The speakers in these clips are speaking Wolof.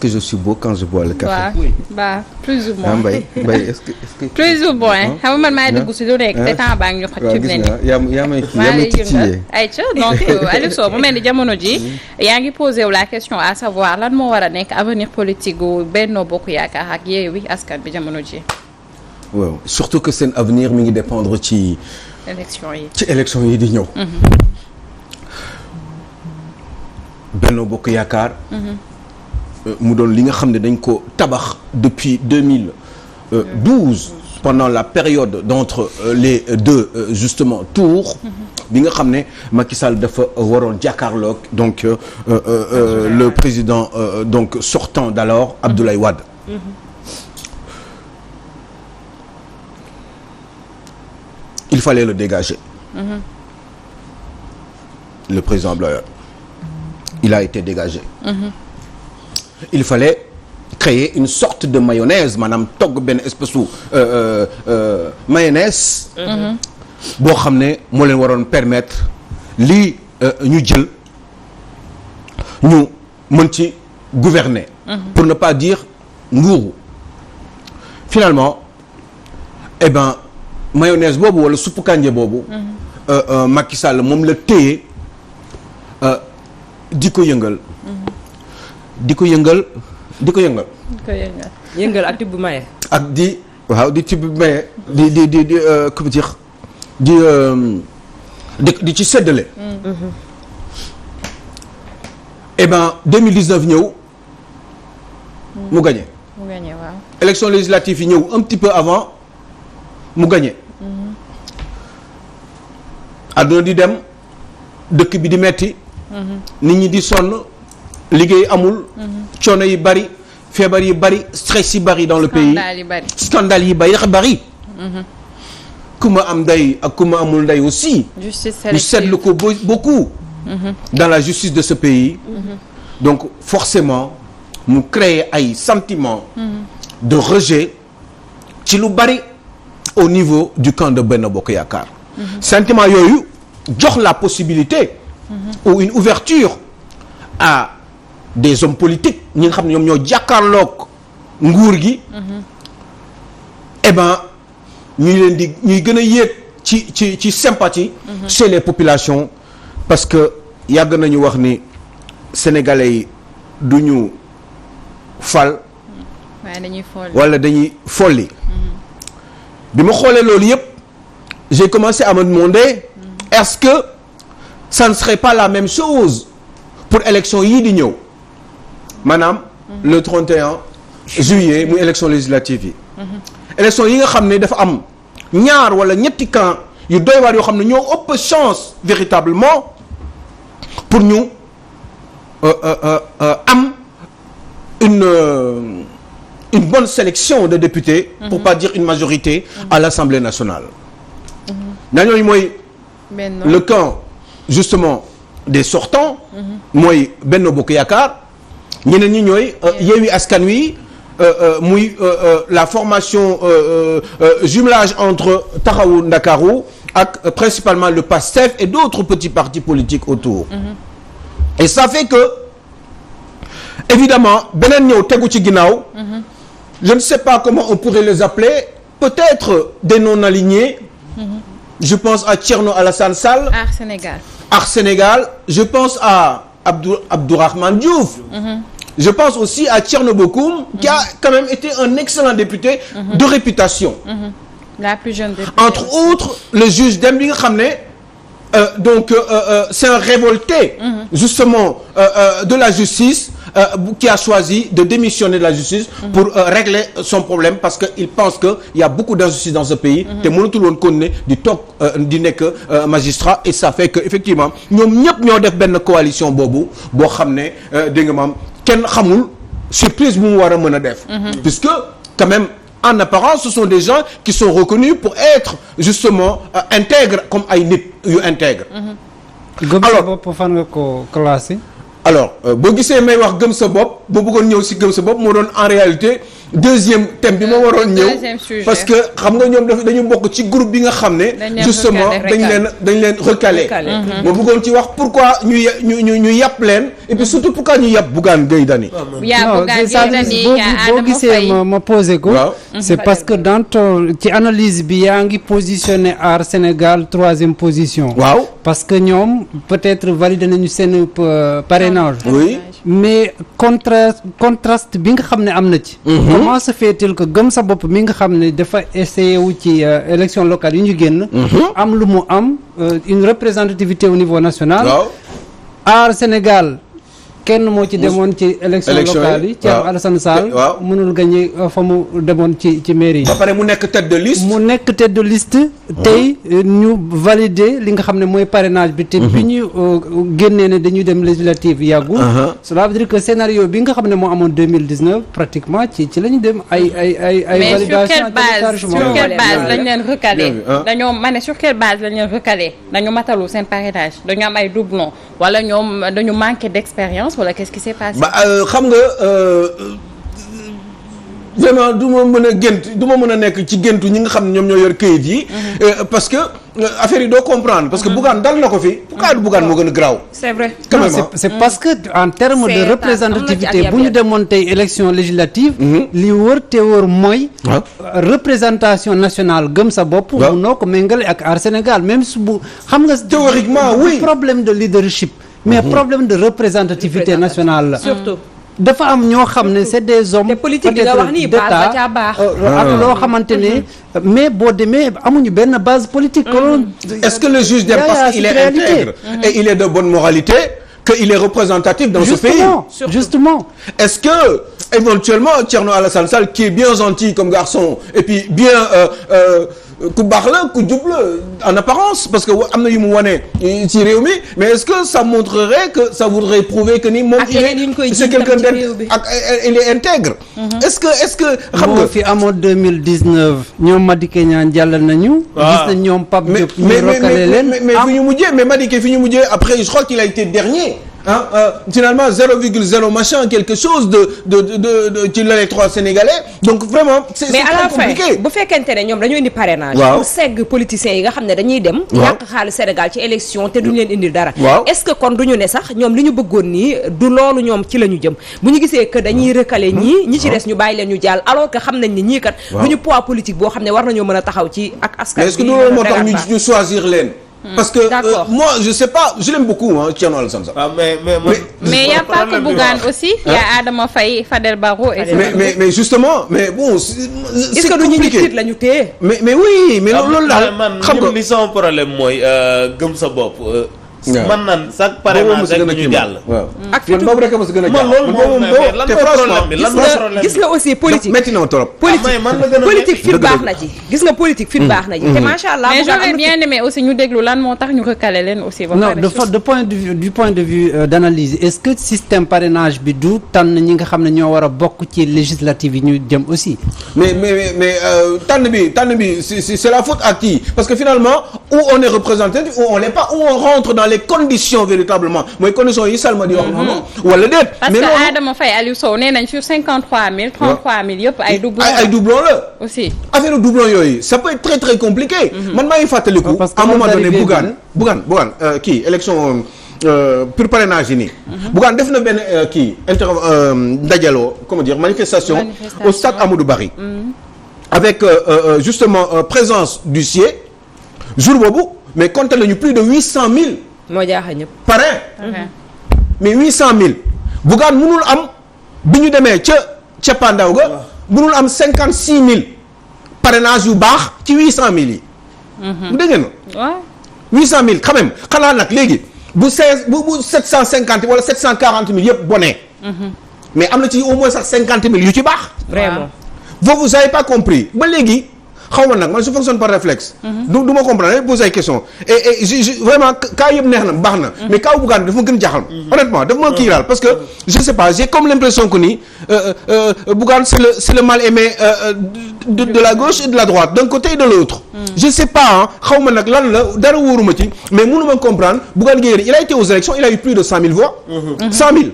Que je suis beau quand je bois le café. waaw oui. Bah plus ou moins. Mbaye est-ce que plus ou moins xam nga man maay dugg si lu nekk te temps baa ngi ñu xoj ci benn. yaa may titillé. ayca donc Aliou Sow mu mel ni jamono ji yaa ngi posé wu la question à savoir lan moo war a nekk avenir politique gu Benno Bokk Yaakaar ak Yewwi Askan bi jamono ji. waaw surtout que seen avenir mi ngi dépendre ci. élection yi di ñëw. Benno Bokk Yaakaar. mu doon li nga xam ne dañ ko tabax depuis 2012 pendant la période d'entre les deux justement tours bi nga xam ne Macky Sall dafa waroon jàkkaarloog donc le président donc sortant d'alors Abdoulaye Wade. Il fallait le dégager. Le président Abdoulaye Wade il a été dégagé. Il fallait créer une sorte de mayonnaise maanaam togg benn espèce su mayonnaise. boo xam ne moo leen waroon permettre lii ñu jël ñu mën ci gouverner. pour ne pas dire nguuru. finalement eh ben mayonnaise boobu wala suppu kànja boobu. Macky Sall moom la téye di ko yëngal. yëngal ak tibb maye. ak di tibb maye di comment dire di ci séddale. et ben 2019 ñëw mu gagné. Waaw. élection législative yi ñëw un petit peu avant mu gagné. àdduna di dem dëkk bi di metti. nit ñi di sonn. liggéey amul. coono yi bari feebar yi bari stress yi bari dans le pays. scandale yi bari. ku ma am ndey ak ku ma amul ndey aussi. justice ñu seetlu ko beaucoup. dans la justice de ce pays. donc forcément mu créer ay sentiments. de rejet ci lu bari au niveau du camp de Benno Bokk Yaakaar. sentiment yooyu jox la possibilité. ou une ouverture à des hommes politiques ñi nga xam ne ñoom ñoo jàkkaarloog nguur gi. eh ben ñuy gën a yéeg ci sympathie. chez les populations parce que yàgg nañu wax ni sénégalais yi du ñu fal. wala dañuy folli. bi ma xoolee loolu yëpp j'ai commencé à me demander est-ce que ça ne serait pas la même chose pour élection yii di ñëw. maanaam le 31 juillet muy élection législative yi. élection yi nga xam ne dafa am ñaar wala ñetti camp yu doy waar yoo xam ne ñoo ëpp chance véritablement pour ñu am une bonne sélection de députés. pour pas dire une majorité à l'Assemblée nationale. ñooñu mooy le camp justement des sortants. mooy Benno Bokk Yaakaar. ñeneen ñi ñooy Yewwi Askan Wi muy la formation jumelage entre Taxawu Ndakaaru ak principalement le PASTEF et d'autres petits partis politiques autour. Et ça fait que évidemment beneen ñëw tegu ci ginnaaw. je ne sais pas comment on pourrait les appeler peut-être des non-alignés. je pense à Thierno Alassane Sall. Aar Sénégal je pense à Abdourahmane Diouf. Je pense aussi à Thierno Bocoum qui a quand même été un excellent député de réputation. La plus jeune députée. Entre autres le juge Dème bi nga xam ne donc c'est un révolté justement de la justice qui a choisi de démissionner de la justice pour régler son problème parce que il pense que il y a beaucoup d'injustice dans ce pays te mënatul woon continuer di toog di nekk magistrat et ça fait que effectivement ñoom ñëpp ñoo def benn coalition boo xam ne dégg nga maam kenn xamul surprise bu mu war a mën a def puisque quand même en apparence ce sont des gens qui sont reconnus pour être justement intègres comme ay nit yu intègres. gëm sa bopp fan nga ko classé. alors boo gisee may wax gëm sa bopp boo bëggoon ñëw si gëm sa bopp moo doon en réalité deuxième thème bi ma waroon ñëw parce que xam nga ñoom dañu bokk ci groupe bi nga xam ne justement dañ leen recalé ma bëggoon ci wax pourquoi ñu yàpp leen et puis surtout pourquoi ñu yàpp Bougane Gueye Dany boo gisee ma posé ko c'est parce que dans ci analyse bi yaa ngi positionné Aar Sénégal 3e position waaw parce que ñoom peut-être validé nañu seen parrainage oui mais contraste bi nga xam ne am na ci comment se fait-il que gëm sa bopp mi nga xam ne dafa essayé wu ci élection locale yi ñu génn am lu mu am une représentativité au niveau national Aar Sénégal kenn moo ci demoon ci élection locale yi Thierno Alassane Sall mënul gagné fa mu demoon ci mairie yi ba pare mu nekk tête de liste tey ñu valider li nga xam ne mooy parrainage bi te bi ñu génnee ne dañuy dem législative yàggul cela veut dire que scénario bi nga xam ne moo amoon 2019 pratiquement ci la ñu dem ay validation sur quelle base lañ leen recalé dañoo ma ne sur quelle base lañ leen recalé dañu matalu seen parrainage dañu am ay doublons wala ñoom dañu manqué d'expérience wala qu'est-ce qui s'est passé xam nga vraiment du ma mën a nekk ci géntu ñi nga xam ne ñoom ñoo yor këyit yi parce que affaire yi doo comprendre parce que Bougane dal na ko fi pourquoi du Bougane moo gën a graaw c'est vrai c'est parce que en termes de représentativité bu ñu demoon tey élection législative li wër te wër mooy représentation nationale gëm sa bopp mu noo ko méngale ak Aar Sénégal même su bu xam nga théoriquement oui problème de leadership mais problème de représentativité nationale la surtout dafa am ñoo xam ne c'est des hommes peut-être d'État ak loo xamante ne mais boo demee amuñu benn base politique est-ce que le juge d'impasse il est intègre et il est de bonne moralité qu'il est représentatif dans ce pays justement est-ce que éventuellement Thierno Alassane Sall qui est bien gentil comme garçon et puis bien ku baax la ku jub la en apparence parce que am na yu mu wane ci réew mi mais est-ce que ça montrerait que ça voudrait prouver que ni moom c'est quelqu'un il est intègre est-ce que xam nga fi amoon 2019 ñoom Madické Niang jàll nañu gis na ñoom Pape Diop ñu recalé leen mais fi ñu mujjee mais Madické fi ñu mujjee après je crois qu'il a été dernier finalement 0,0 machin quelque chose de ci l'électorat sénégalais donc vraiment c'est très compliqué bu fekkente ne ñoom dañu indi parrainage pour segg politiciens yi nga xam ne dañuy dem ñàkk xaalis Sénégal ci élection te duñu leen indil dara est-ce que kon duñu ne sax ñoom li ñu bëggoon nii du loolu ñoom ci la ñu jëm bu ñu gisee que dañuy recaler ñi ci des ñu bàyyi leen ñu jàll alors que xam nañ ni ñii kat duñu poids politique boo xam ne war nañoo mën a taxaw ci ak askan mais est-ce que du loolu moo tax ñu choisir leen parce que moi je sais pas je l'aime beaucoup Thierno Alassane Sall. mais y a pas que Bougane aussi. y a Adama Faye Fadel Barro et mais justement mais bon est-ce que duñu nit la ñu téye. mais oui mais loolu daal xam nga li sama problème mooy gëm sa bopp. man naan chaque parrainage rek ñu jàll. ak fi boobu rek a mos a gën a jàll. loolu moom lan mooy problème bi lan mooy problème bi gis nga aussi politique métti na trop. politique fit baax na ci gis nga politique fit baax na ci. te macha allah mais j'aurais bien aimé aussi ñu déglu lan moo tax ñu recalé leen aussi. non du point de vue d'analyse est-ce que système parrainage bi du tànn ñi nga xam ne ñoo war a bokk ci législative yi ñu jëm aussi. mais tànn bi c'est la faute à qui parce que finalement où on est représentatif ou on l'est pas où on rentre dans les conditions véritablement mooy conditions yi Salma di wax noonu wala déet. parce que Adama Faye Aliou Sow nee nañ sur 53000 33000 yëpp ay doublons la aussi affaire doublons yooyu ça peut être très très compliqué. man maa ngi fàttaliku à un moment donné Bougane kii élection pour parrainage yi nii. Bougane def na benn kii dajaloo comment dire manifestation au stade Amadou Barry. avec justement présence d'huissier jour boobu mais compté nañu plus de 800000. moo jaaxal ñëpp. parrain. mais 800000. Bougane mënul am bi ñu demee ca Pandaw ga. mënul am 56000 parrainage yu baax ci 800000 yi. bu dégg ngeen. waaw 800000 quand même xanaa nag léegi bu 750 wala 740000 yëpp bone. mais am na ci au moins sax 50000 yu ci baax. vraiment. vous avez pas compris ba léegi. xaw ma nag man je fonctionne par réflexe. du ma comprendre poser ay questions et vraiment cas yëpp neex na baax na. mais cas Bougane dafa ma gën jaaxal. honnêtement dafa ma kii daal parce que je sais pas j'ai comme l'impression que ni Bougane c'est le mal aimé de la gauche et de la droite d'un côté et de l'autre. je sais pas xaw ma nag lan la dara wóoruma ci mais mënuma comprendre Bougane Gueye il a été aux élections il a eu plus de 100000 voix. 100000.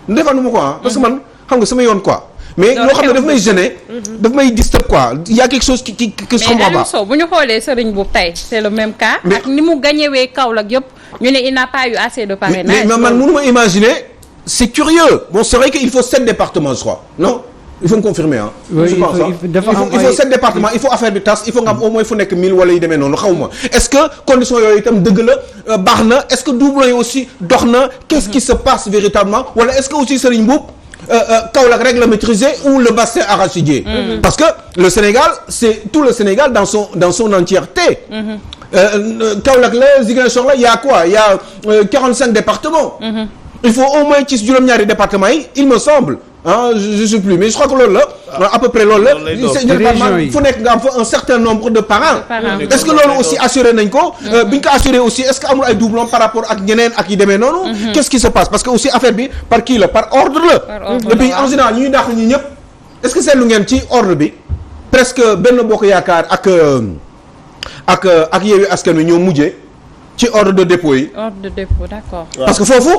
defal nu ma quoi parce que man xam nga sama yoon quoi. mais loo xam ne daf may gêner daf may disturb quoi il y a quelque chose qui je comprends pas. mais bu ñu xoolee Serigne Mboup tey c'est le même cas. ak ni mu gañewee Kaolack yëpp ñu ne il n'a pas eu assez de parrainage. mais man mënu ma imaginer c'est curieux bon c'est vrai qu'il faut 7 départements je crois non. il faut me confirmer ah. oui je pense il faut 7 départements il faut affaire bi tas il faut nga am au moins fu nekk 1000 wala yu demee noonu xawma est-ce que conditions yooyu itam dëgg la baax na est-ce que doublon yi aussi dox na qu'est-ce qui se passe véritablement wala est-ce que aussi Serigne Mboup Kaolack rek la maîtriser ou le bassin arachidier. Parce que le Sénégal c'est tout le Sénégal dans son entièreté. Kaolack la Ziguinchor la il y a quoi il y a 45 départements. Il faut au moins ci juróom-ñaari départements yi il me semble. je sais plus mais je crois que loolu la à peu près loolu la fu nekk nga am fa un certain nombre de parrains est-ce que loolu aussi assuré nañ ko bi ñu ko assuré aussi est-ce que amul ay doublons par rapport ak ñeneen ak yi demee noonu qu'est-ce qui se passe parce que aussi affaire bi par kii la par ordre la et puis en général ñuy dàq ñi ñëpp est-ce que seetlu ngeen ci ordre bi presque Benno Bokk Yaakaar ak Yewwi Askan Wi ñoo mujjee ci ordre de dépôt yi d'accord parce que foofu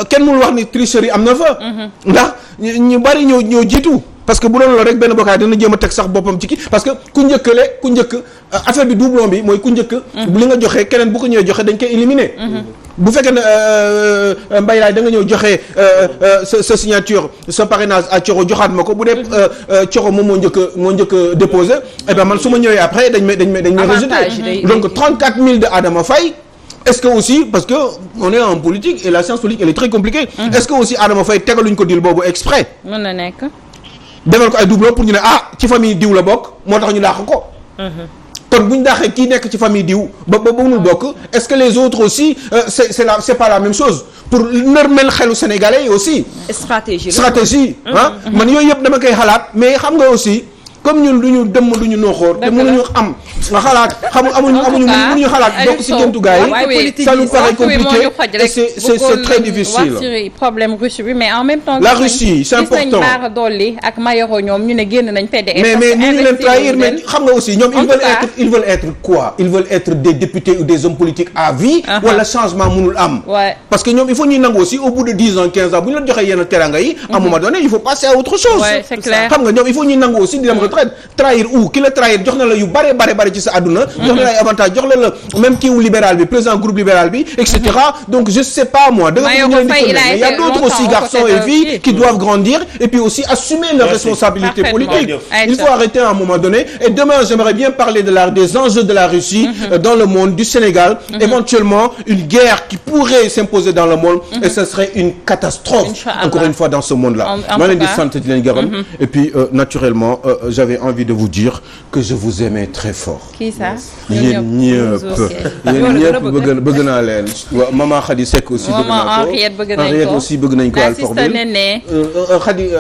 kenn mënul wax ni tricherie am na fa. ndax ñu bari ñoo jiitu parce que bu doon loolu rek benn bokkaay dina jéem a teg sax boppam ci kii parce que ku njëkk affaire bi doublon bi mooy ku njëkk. li nga joxe keneen bu ko ñëwee joxe dañ koy éliminer. bu fekkee ne Mbaye Laye da nga ñëw joxe sa signature sa parrainage à Thioro joxaat ma ko bu dee Thioro moom moo njëkk déposé et ben man su ma ñëwee après dañ may rejeté donc 34 000 de Adama Faye. Est-ce que aussi parce que on est en politique et la science politique elle est très compliquée. Est-ce que aussi Adama Faye tegaluñ ko deal boobu exprès. mën na nekk. defal ko ay doublons pour ñu ne ci famille diw la bokk moo tax ñu dàq ko. kon bu ñu dàqee kii nekk ci famille diw ba mënul bokk est-ce que les autres aussi c'est pas la même chose pour nërmel xelu sénégalais yi aussi. stratégie man yooyu yëpp dama koy xalaat mais xam nga aussi. comme ñun duñu dëmm duñu nooxoor te mënuñu am nga xalaat mënuñu xalaat bokk ci géntu gars yi ça nous paraît compliqué et c'est très difficile problème Russie bi mais en même temps la Russie c'est important gis nañ Bara Dolly ak Mayoro ñoom ñu ne génn nañ PDS mais ñu leen trahir mais xam nga aussi ñoom ils veulent être quoi ils veulent être des députés ou des hommes politiques à vie wala changement mënul am parce que ñoom il faut ñuy nangu aussi au bout de 10 ans 15 ans bu ñu la joxee yenn teranga yi à un moment donné il faut passer à autre chose xam nga ñoom il faut ñuy nangu aussi di dem trahir ou ki la trahir jox na la yu bare ci sa àdduna jox na la ay avantage jox la même kii wu libéral bi président groupe libéral bi et cetera donc je sais pas moi da nga ko ñu leen di mais il y a d'autres aussi garçons et filles qui doivent grandir et puis aussi assumer leurs responsabilités politiques il faut arrêter à un moment donné et demain j'aimerais bien parler des enjeux de la Russie dans le monde du Sénégal éventuellement une guerre qui pourrait s'imposer dans le monde et ce serait une catastrophe encore une fois dans ce monde-là ma leen di sant di leen gërëm et puis naturellement j'avais envie de vous dire que je vous aimais très fort. Qui ça? yéen ñëpp bëgg naa leen. waaw maman Khady Seck aussi. bëgg naa ko Henriette aussi bëgg nañ ko. Alfortville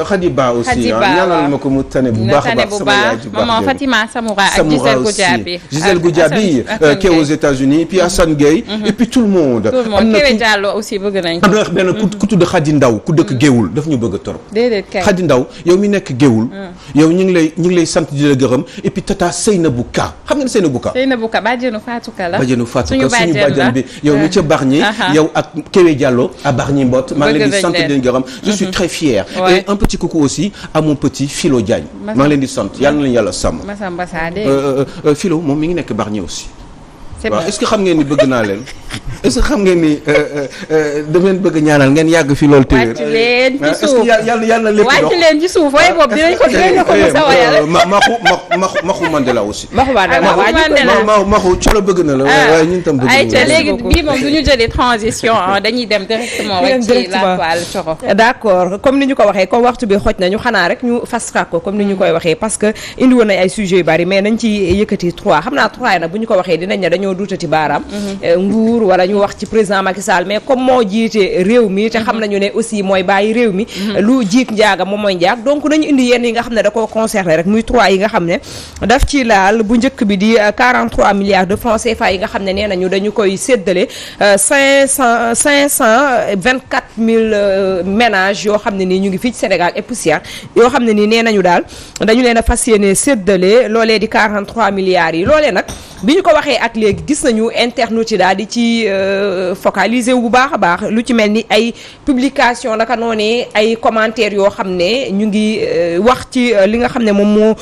Khady Ba aussi. ñaanal ma ko mu tane bu baax a baax sama yaay ju baax maman Fatima Samoura ak Gisèle Goudiaby. Gisèle Goudiaby qui est aux États-Unis puis Assane Gueye. et puis tout le monde. am na Kébé Diallo aussi bëgg nañ ko. am na benn ku tudd Khady Ndaw ku dëkk Géoul daf ñu bëgg a torop. déedéet kay Khady Ndaw yow mi nekk Géoul. yow ñu ngi lay sant di la gërëm et puis tata Seynabou Ka xam ngeen Seynabou Ka. Seynabou Ka bàjjenu Fatou Ka la. bàjjenu Fatou Ka suñu bàjjen bi yow mi ca Bargny. yow ak Kébé Diallo à Bargny Mbott. maa ngi leen di sant di leen gërëm. je suis très fier. et un petit coucou aussi à mon petit Philo Diagne. maa ngi leen di sant yàlla na leen yàlla sàmm. Massamba Sade. Philo moom mi ngi nekk Bargny aussi. waaw est-ce que xam ngeen ni bëgg naa leen est-ce que xam ngeen ni da ngeen bëgg ñaanal ngeen yàgg fi loolu téye wàcc leen ci suuf est-ce que yàlla lépp dox wàcc leen ci suuf waaye boobu dinañ ko mos a wayal Maxu Mandela aussi Maxu Colo bëgg na la waaye ñun tam bëgg ayca léegi bii moom du ñu jëlee transition dañuy dem directement rek ci la toile Coro d'accord comme ni ñu ko waxee comme waxtu bi xoj nañu xanaa rek ñu fast track ko comme ni ñu koy waxee parce que indi woon nañ ay sujets yu bari mais nañ ci yëkkati 3 xam naa 3 yi nag bu ñu ko waxee dinañ ne dañoo duutati baaraam nguur wala ñu wax ci président Macky Sall mais comme moo jiite réew mi te xam nañu ne aussi mooy bàyyi réew mi lu jiig njaaga moom mooy njaag donc nañu indi yenn yi nga xam ne da koo concerné rek muy 3 yi nga xam ne daf ci laal bu njëkk bi di 43 milliards de francs CFA yi nga xam ne nee nañu dañu koy séddale 524 000 ménages yoo xam ne nii ñu ngi fii ci Sénégal et poussière yoo xam ne nii nee nañu daal dañu leen a fas yéene séddale loolee di 43 milliards yi loolee nag bi ñu ko waxee ak léegi gis nañu internautes yi daal di ci focaliser wu bu baax a baax lu ci mel ni ay publication naka noonee ay commentaires yoo xam ne ñu ngi wax ci li nga xam ne moom moo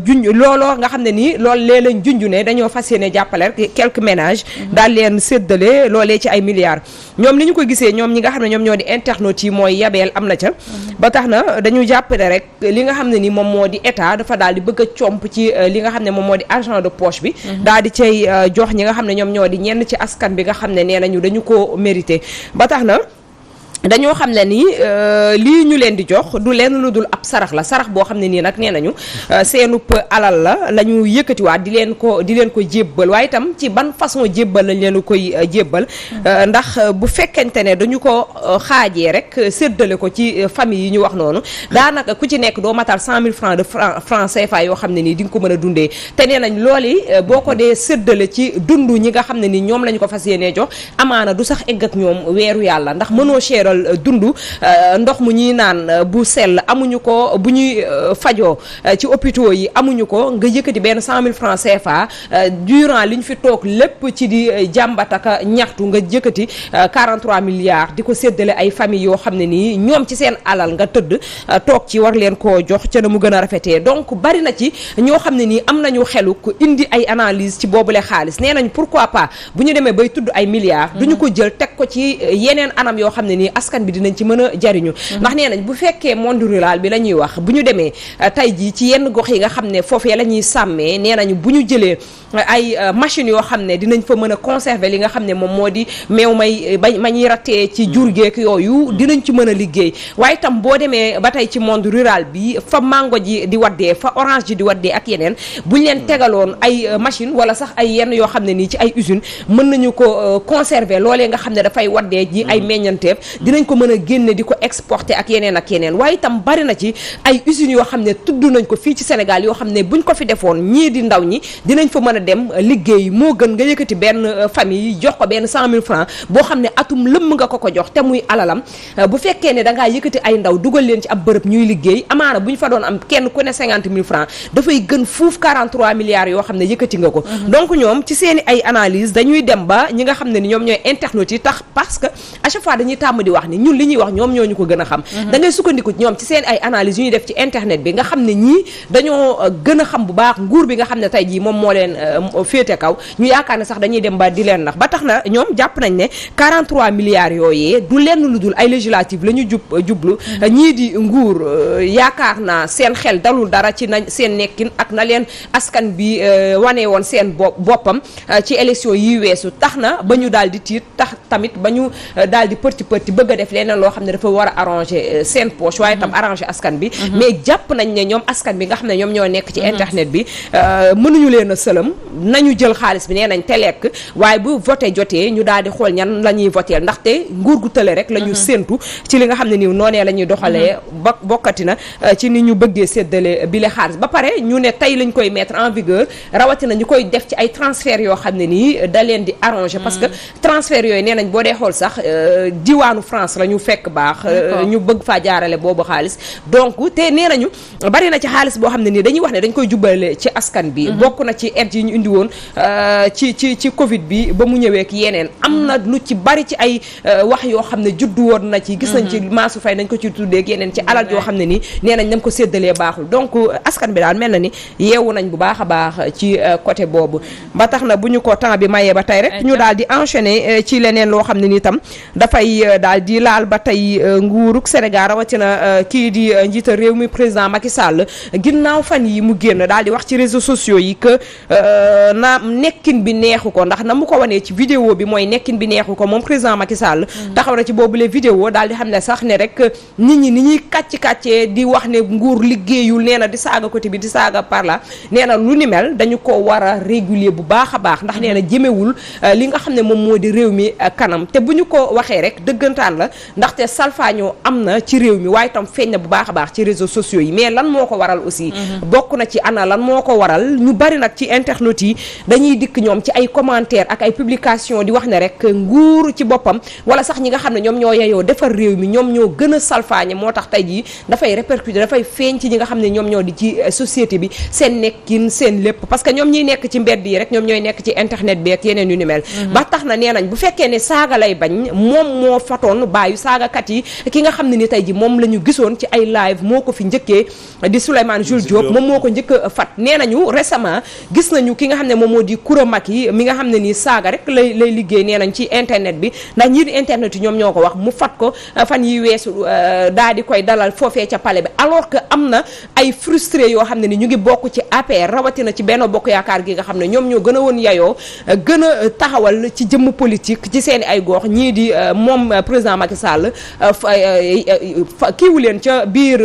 junj looloo nga xam ne nii loolu lee lañ junj ne dañoo fas yéene jàppale rek quelques ménages daal leen séddale loolee ci ay milliards ñoom li ñu ko gisee ñoom ñi nga xam ne ñoom ñoo di internautes yi mooy yabeel am na ca ba tax na dañu jàppale rek li nga xam ne ni moom moo di état dafa daal di bëgg a comp ci li nga xam ne moom moo di argent de poche bi daal di cay jox ñi nga xam ne ñoom ñoo di ñenn ci askan bi nga xam ne nee nañu dañu ko mérité ba tax na dañoo xam ne ni lii ñu leen di jox du leen lu dul ab sarax la sarax boo xam ne nii nag nee nañu seenub alal la ñu yëkkatiwaat di leen ko jébbal waaye itam ci ban façon jébbal lañ leen koy jébbal ndax bu fekkente ne dañu ko xaajee rek séddale ko ci famille yi ñu wax noonu daanaka ku ci nekk doo matal 100 000 francs de francs CFA yoo xam ne nii di nga ko mën a dundee te nee nañ loolu boo ko dee séddale ci dund ñi nga xam ne ni ñoom la ñu ko fas yéenee jox amaana du sax egg ak ñoom weeru yàlla ndax mënoo cher dundu ndox mu ñuy naan bu sell amuñu ko bu ñuy fajoo ci hôpitaux yi amuñu ko nga yëkkati benn 100 000 francs CFA durant li ñu fi toog lépp ci di jàmbat ak ñaxtu nga yëkkati 43 milliards di ko séddale ay famille yoo xam ne nii ñoom ci seen alal nga tëdd toog ci war leen koo jox ca na mu gën a rafetee donc bari na ci ñoo xam ne nii am nañu xelu ko indi ay analyse ci boobule xaalis nee nañ pourquoi pas bu ñu demee bay tudd ay milliards duñu ko jël teg ko ci yeneen anam yoo xam ne nii askan bi dinañ ci mën a jariñu ndax nee nañ bu fekkee monde rural bi la ñuy wax bu ñu demee tey jii ci yenn gox yi nga xam ne foofee la ñuy sàmmee nee nañu bu ñu jëlee ay machines yoo xam ne dinañ fa mën a conserver li nga xam ne moom moo di meew ma ñuy rattee ci jur geek yooyu dinañ ci mën a liggéey waaye itam boo demee ba tey ci monde rural bi fa mango ji di waddee fa orange ji di waddee ak yeneen buñ leen tegaloon ay machine wala sax ay yenn yoo xam ne nii ci ay usine mën nañu ko conserver loolee nga xam ne dafay waddee ji ay meññanteef dinañ ko mën a génne di ko exporter ak yeneen waaye itam bari na ci ay usines yoo xam ne tudd nañ ko fii ci Sénégal yoo xam ne buñ ko fi defoon ñii di ndaw ñi dinañ fa mën a dem liggéey moo gën nga yëkkati benn famille jox ko benn 100 000 francs boo xam ne atum lëmm nga ko jox te muy alalam bu fekkee ne dangaa yëkkati ay ndaw dugal leen ci ab bërëb ñuy liggéey amaana bu ñu fa doon am kenn ku ne 50 000 francs dafay gën fuuf 43 milliards yoo xam ne yëkkati nga ko donc ñoom ci seeni ay analyse dañuy dem ba ñi nga xam ne ni ñoom ñooy internautes yi tax parce que à chaque fois dañuy tàmm di wax ni ñun li ñuy wax ñoom ñoo ñu ko gën a xam da ngay sukkandiku ñoom ci seen ay analyse yu ñuy def ci internet bi nga xam ne ñii dañoo gën a xam bu baax nguur bi nga xam ne tey jii moom moo leen féete kaw ñu yaakaar ne sax dañuy dem ba di leen nax ba tax na ñoom jàpp nañ ne 43 milliards yooyee du lenn lu dul ay législative la ñu jublu ñii di nguur yaakaar naa seen xel dalul dara ci na seen nekkin ak na leen askan bi wane woon seen boppam ci élection yi weesu tax na ba ñu daal di tiit tax tamit ba ñu daal di përti bëgg a def leneen loo xam ne dafa war a arranger seen poche waaye tam arranger askan bi mais jàpp nañ ne ñoom askan bi nga xam ne ñoom ñoo nekk ci internet bi mënuñu leen a sëlëm nañu jël xaalis bi nee nañ te lekk waaye bu voté jotee ñu daal di xool ñan la ñuy voté ndaxte nguur gu tële rek la ñu séentu ci li nga xam ne nii noonee la ñuy doxalee bokkati na ci ni ñu bëggee séddale bi le xaalis ba pare ñu ne tey lañ koy mettre en vigueur rawatina ñu koy def ci ay transfert yoo xam ne nii da leen di arranger parce que transfert yooyu nee nañ boo dee xool sax diwaanu France la ñu fekk baax ñu bëgg faa jaarale boobu xaalis donc te nee nañu bari na ci xaalis boo xam ne nii dañuy wax ne dañ koy jubbale ci askan bi bokk na ci aide yi ñu indi woon ci Covid bi ba mu ñëwee ak yeneen am na lu ci bari ci ay wax yoo xam ne juddu woon na ci gis nañ ci Mansour Faye nañ ko ci tuddee ak yeneen ci alal yoo xam ne nii nee nañ nam ko séddalee baaxul donc askan bi daal mel na ni yeewu nañ bu baax a baax ci côté boobu ba tax na bu ñu ko temps bi mayee ba tey rek ñu daal di enchaîner ci leneen loo xam ne nii tam dafay daal di laal ba tey nguurug Sénégal rawatina kii di njiital réew mi président Macky Sall ginnaaw fan yi mu génn daal di wax ci réseaux sociaux yi que na nekkin bi neexu ko ndax na mu ko wanee ci vidéo bi mooy nekkin bi neexu ko moom président Macky Sall taxaw na ci boobule vidéo daal di xam ne sax ne rek nit ñi ni ñuy kàcc-kàccee di wax ne nguur liggéeyul nee na di saaga côté bi di saaga par là nee na lu ni mel dañu ko war a régulier bu baax a baax ndax nee na jëmewul li nga xam ne moom moo di réew mi kanam te bu ñu ko waxee rek dëggantaan la ndaxte salfaañoo am na ci réew mi waaye itam feeñ na bu baax a baax ci réseaux sociaux yi mais lan moo ko waral aussi bokk na ci ana lan moo ko waral ñu bari nag ci internet yi dañuy dikk ñoom ci ay commentaires ak ay publications di wax ne rek nguur ci boppam wala sax ñi nga xam ne ñoom ñoo yeyoo defar réew mi ñoom ñoo gën a salfaañe moo tax tey jii dafay répercuter dafay feeñ ci ñi nga xam ne ñoom ñoo di ci société bi seen nekkin seen lépp parce que ñoom ñiy nekk ci mbedd yi rek ñoom ñooy nekk ci internet bi ak yeneen yu ni mel ba tax na nee nañ bu fekkee ne saaga lay bañ moom moo fatoon bàyyu saagakat yi ki nga xam ne ni tey ji moom la ñu gisoon ci ay live moo ko fi njëkkee di Souleymane Jules Diop moom moo ko njëkk a fat nee nañu récemment gis nañu ki nga xam ne moom moo di Koura Macky mi nga xam ne nii saaga rek lay liggéey nee nañ ci internet bi ndax ñii di internet yi ñoom ñoo ko wax mu fat ko fan yi weesu daal di koy dalal foofee ca palais bi alors que am na ay frustré yoo xam ne ni ñu ngi bokk ci APR rawatina ci Benno Bokk Yaakaar gi nga xam ne ñoom ñoo gën a woon yayoo gën a taxawal ci jëmm politique ci seen ay gox ñii di moom président Macky Sall kiiwu leen ca biir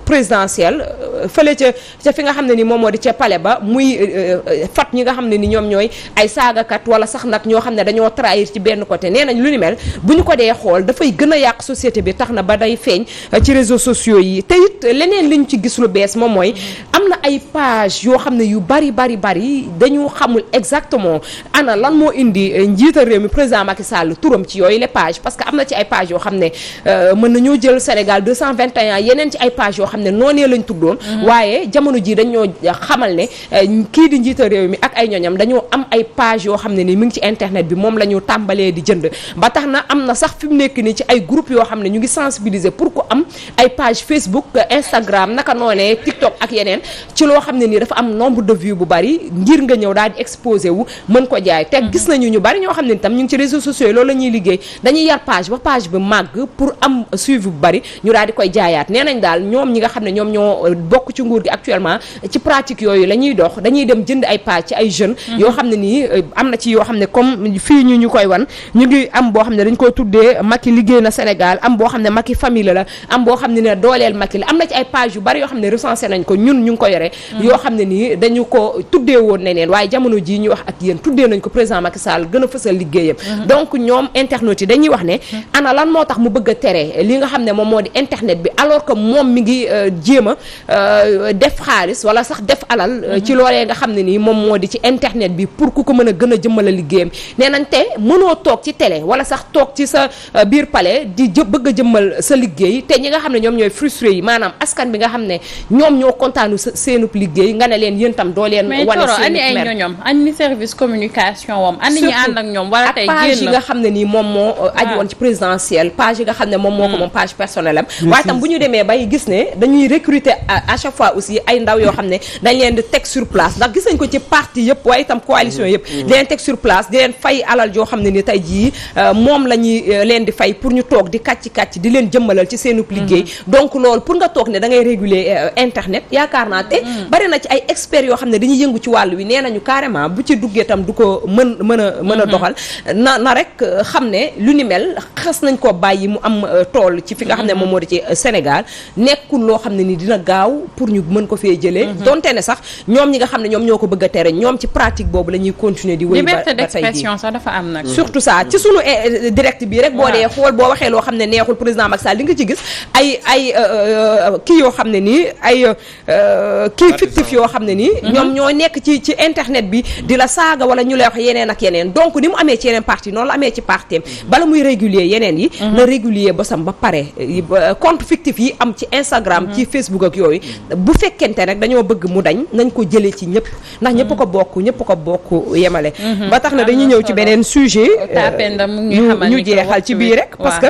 présidentielle fële ca fi nga xam ne ni moom moo di ca palais ba muy fat ñi nga xam ne ni ñoom ñooy ay saagakat wala sax nag ñoo xam ne dañoo trahir ci benn côté nee nañ lu ni mel bu ñu ko dee xool dafay gën a yàq société bi tax na ba day feeñ ci réseaux sociaux yi te it leneen li ñu ci gis lu bees moom mooy am na ay page yoo xam ne yu bari dañu xamul exactement ana lan moo indi njiital réew mi président Macky Sall turam ci yooyu les pages parce que am na ci ay page yoo xam ne mën nañoo jël Sénégal 221 yeneen ci ay page yoo xam ne noonee lañ tuddoon waaye jamono ji dañoo xamal ne kii di njiital réew mi ak ay ñoñam dañoo am ay page yoo xam ne ni mi ngi ci internet bi moom la ñu tàmbalee di jënd ba tax na am na sax fi mu nekk nii ci ay groupe yoo xam ne ñu ngi sensibiliser pour ku am ay page Facebook Instagram naka noonee TikTok ak yeneen ci loo xam ne nii dafa am nombre de vues bu bari ngir nga ñëw daal di exposé wu mën ko jaay te gis nañu ñu bari ñoo xam ne itam ñu ngi ci réseaux sociaux yi loolu la ñuy liggéey dañuy yar page ba page bi màgg pour am suivi bu bari ñu daal di koy jaayaat nee nañ daal ñoom ñi nga xam ne ñoom ñoo bokk ci nguur gi actuellement ci pratique yooyu la ñuy dox dañuy dem jënd ay page ci ay jeunes yoo xam ne nii am na ci yoo xam ne comme fii ñu koy wan ñu ngi am boo xam ne dañ koy tuddee Macky liggéey na Sénégal am boo xam ne Macky famille la am boo xam ne ne dooleel Macky la am na ci ay page yu bari yoo xam ne recensé nañ ko ñun ñu ngi ko yore yoo xam ne nii dañu ko tuddee woon neneen waaye jamono jii ñu wax ak yéen tuddee nañ ko président Macky Sall gën a fësal liggéeyam donc ñoom internet yi dañuy wax ne ana lan moo tax mu bëgg a tere li nga xam ne moom moo di internet bi alors que moom mi ngi jéem a def xaalis wala sax def alal ci loolee nga xam ne nii moom moo di ci internet bi pour ku ko mën a gën a jëmmala liggéeyam nee nañ te mënoo toog ci télé wala sax toog ci sa biir palais di bëgg a jëmmal sa liggéey te ñi nga xam ne ñoom ñooy frustré yi maanaam askan bi nga xam ne ñoom ñoo kontaanu seenub liggéey nga ne leen yéen tam doo leen wane seen ay ñoñom ani service communication wam ani ñi ànd ak ñoom wala tey page yi nga xam ne nii moom moo aju woon ci présidentielle page yi nga xam ne moom moo ko moom page personnelle am waaye tam bu ñu demee bay gis ne dañuy recruter à chaque fois aussi ay ndaw yoo xam ne dañ leen di teg sur place ndax gis nañ ko ci parti yëpp waaye itam coalition yëpp di leen teg sur place di leen fay alal yoo xam ne ni tey jii moom la ñuy leen di fay pour ñu toog di kàcc di leen jëmmalal ci seenub liggéey donc loolu pour nga toog ne da ngay réguler internet yaakaar naa te bari na ci ay experts yoo xam ne dañuy yëngu ci wàllu wi nee nañu carrément bu ci duggee tam du ko mën a doxal na rek xam ne lu ni mel xas nañ koo bàyyi mu am tool ci fi nga xam ne moom moo di ci Sénégal nekkul loo xam ne ni dina gaaw pour ñu mën ko fee jëlee donte ne sax ñoom ñi nga xam ne ñoom ñoo ko bëgg a tere ñoom ci pratique boobu la ñuy continuer di wéy ba tey d'expression sax dafa am nag surtout ça ci sunu direct bi rek boo dee xool boo waxee loo xam ne neexul président Macky Sall di nga ci gis ay kii yoo xam ne nii ay kii fictif yoo xam ne nii ñoom ñoo nekk ci internet bi di la saaga wala ñu lay wax yeneen ak yeneen donc ni mu amee ci yeneen parti noonu la amee ci parti bala muy régulier yeneen yi na régulier bosam ba pare compte fictif yi am ci Instagram ci Facebook ak yooyu bu fekkente nag dañoo bëgg mu dañ nañ ko jëlee ci ñëpp ndax ñëpp ko bokk yemale ba tax na dañuy ñëw ci beneen sujet ñu jeexal ci biir rek parce que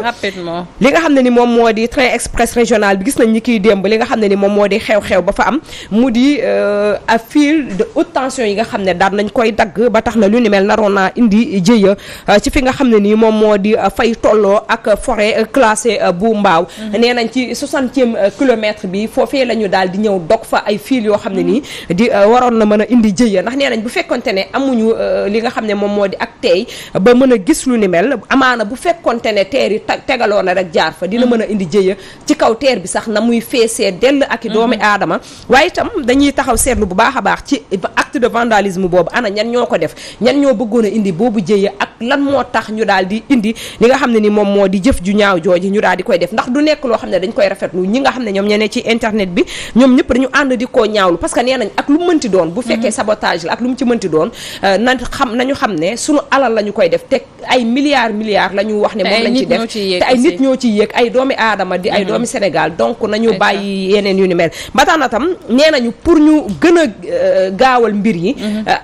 li nga xam ne ni moom moo di train express régional bi gis nañ ñi kiy démb li nga xam ne ni moom moo di xew-xew ba fa am mu di à fil de haute tension yi nga xam ne daan nañ koy dagg ba tax na lu ni mel naroon naa indi jëya ci fi nga xam ne nii moom moo di fay tolloo ak forêt classée bu Mbaaw nee nañ ci 60e kilomètre bi foofee la ñu daal di ñëw dog fa ay fil yoo xam ne nii di waroon na mën a indi jëya ndax nee nañ bu fekkonte ne amuñu li nga xam ne moom moo di ak tey ba mën a gis lu ni mel amaana bu fekkonte ne teer yi tegaloo na rek jaar fa dina mën a indi jëya ci kaw teer bi sax na muy feesee dell ak i doomi aadama waaye itam dañuy taxaw seetlu bu baax a baax ci acte de vandalisme boobu ana ñan ñoo ko def ñan ñoo bëggoon a indi boobu jëya ak lan moo tax ñu daal di indi li nga xam ne ni moom moo di jëf ju ñaaw jooji ñu daal di koy def ndax du nekk loo xam ne dañ koy rafetlu ñi nga xam ne ñoom ñene ci internet bi ñoom ñëpp dañu ànd di koo ñaawlu parce que nee nañ ak lu mu mënti doon bu fekkee sabotage la ak lu mu ci mënti doon nañu xam ne suñu alal la ñu koy def te ay milliards la ñu wax ne moom lañ ci def te ay nit ñoo ciy yéeg ay doomi aadama di ay doomi Sénégal donc nañu bàyyi yeneen yu ni mel ba tax na tam nee nañu pour ñu gën a gaawal mbir yi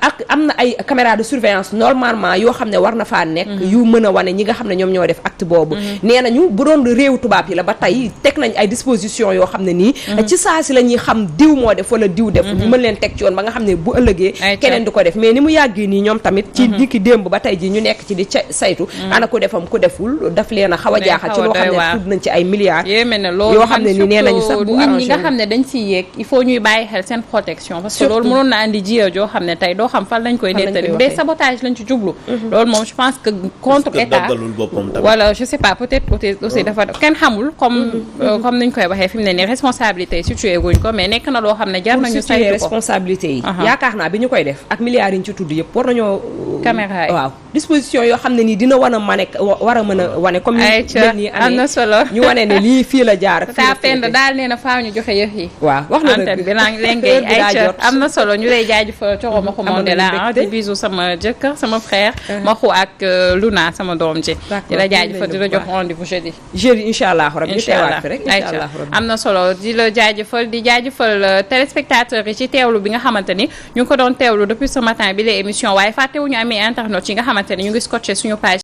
ak am na ay caméra de surveillance normalement yoo xam ne war na faa nekk yu mën a wane ñi nga xam ne ñoom ñoo def acte boobu nee nañu bu doon réewu tubaab yi la ba tey teg nañ ay disposition yoo xam ne nii ci saa si la ñuy xam diw moo def wala diw def mën leen teg ci yoon ba nga xam ne bu ëllëgee keneen di ko def mais ni mu yàggee nii ñoom tamit ci dikki démb ba tey ji ñu nekk ci di saytu ana ko defam ku deful daf leen a xaw a jaaxal ci loo xam ne tudd nañ ci ay milliards yoo xam ne ni nee nañu sax bu nit ñi nga xam ne dañ ciy yéeg il faut ñuy bàyyi xel seen protection parce que loolu mënoon na andi jiya joo xam ne tey doo xam fan lañ koy nettali bu dee sabotage lañ ci jublu loolu moom je pense que contre état wala je sais pas peut-être aussi dafa kenn xamul comme niñ koy waxee fi mu ne nii responsabilité yi situé guñ ko mais nekk na loo xam ne jar nañu saytu ko responsabilité yi yaakaar naa bi ñu koy def ak milliards yi ñu ci tudd yëpp war nañoo caméra yi waaw disposition yoo xam ne nii dina war a mën a wane comme ni am na solo ñu wane ne lii fii la jaar ta pend daal nee na faaw ñu joxe yëf yi waaw wax na antenne bi léngay ay am na solo ñu lay jaajëfal coro ma xumande la di bisu sama jëkkër sama frère Maxu ak Luna sama doom ji di la jaajëfal di la jox rendez-vous jeudi incha allah rabbi incha allah am na solo di la jaajëfal di jaajëfal téléspectateurs yi ci teewlu bi nga xamante ni ñu ngi ko doon teewlu depuis ce matin bi la émission waaye fàttewuñu amee internet yi nga xamante ni ñu ngi scotché suñu page